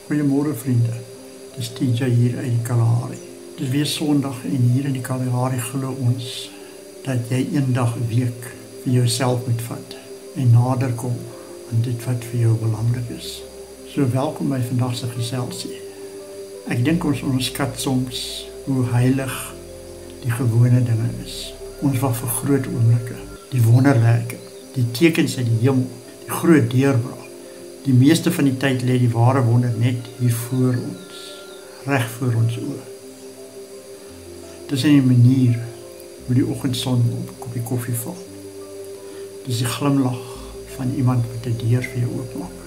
Goeiemôre vriende, dis TJ hier uit die Kalahari. Dis weer Sondag en hier in die Kalahari glo ons dat jy eendag 'n week vir jouself moet vat en nader kom aan dit wat vir jou belangrik is. So welkom by vandag se geselsie. Ek dink ons onderskat soms hoe heilig die gewone dinge is. Ons wat vir groot oomblikke, die wonderwerke, die tekens uit die hemel, die groot deurbraak. Die meeste van die tyd lê die ware wonder net hier voor ons, reg voor ons oë. Dis in die manier hoe die oggendson op 'n koppie koffie val. Dis die glimlag van iemand wat 'n deur vir jou oopmaak.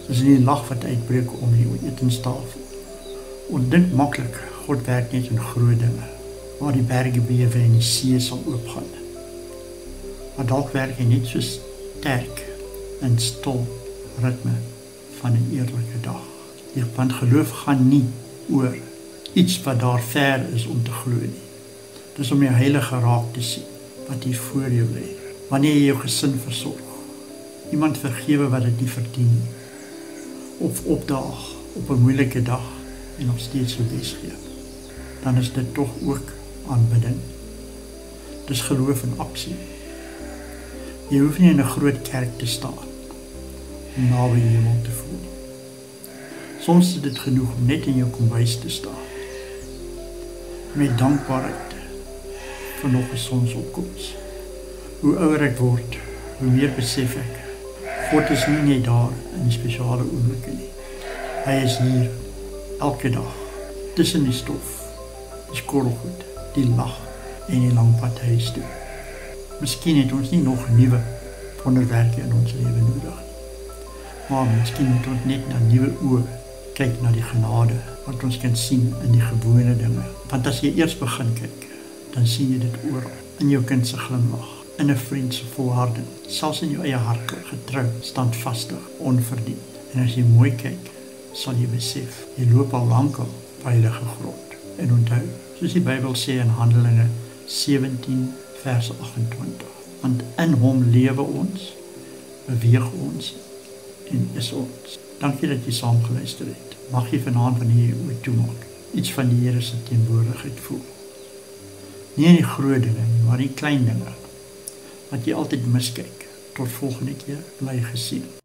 Dis in die lag wat uitbreek om die etenstafel. Ons dink maklik, God werk net in groot dinge, waar die berge bewe en die see sal oopgaan. Maar dalk werk hy net so sterk en stil ritme van 'n eerlike dag. Want geloof gaan nie oor iets wat daar ver is om te glo nie. Dis om jou heilige raak te sien, wat hier voor jou lê. Wanneer jy jou gesin versorg, iemand vergewe wat dit nie verdien nie, of opdaag op 'n moeilike dag en nog steeds jou bes gee, dan is dit tog ook aanbidding. Dis geloof in aksie. Jy hoef nie in 'n groot kerk te staan om naby die hemel te voel. Soms is dit genoeg om net in jou kombuis te staan, met dankbaarheid vir nog 'n sonsopkoms. Hoe ouer ek word, hoe meer besef ek, God is nie net daar in die spesiale oomblikke nie. Hy is hier, elke dag, tussen die stof, die skorrelgoed, die lag en die lang pad huis toe. Miskien het ons nie nog nuwe wonderwerke in ons lewe nodig nie. Maar miskien moet ons net na nuwe oë kyk na die genade wat ons kan sien in die gewone dinge. Want as jy eers begin kyk, dan sien jy dit oral. In jou kind se glimlag, in 'n vriend se volharding, selfs in jou eie hart, getrou, standvastig, onverdiend. En as jy mooi kyk, sal jy besef, jy loop al lankal op heilige grond. En onthou, soos die Bybel sê in Handelinge 17 vers 28, want in hom lewe ons, beweeg ons en is ons. Dankie dat jy saam geluister het. Mag jy vanaand wanneer jy oë toemaak, iets van die Here se teenwoordigheid voel. Nie in die groot dinge nie, maar in die klein dinge, wat jy altyd miskyk. Tot volgende keer, bly geseën.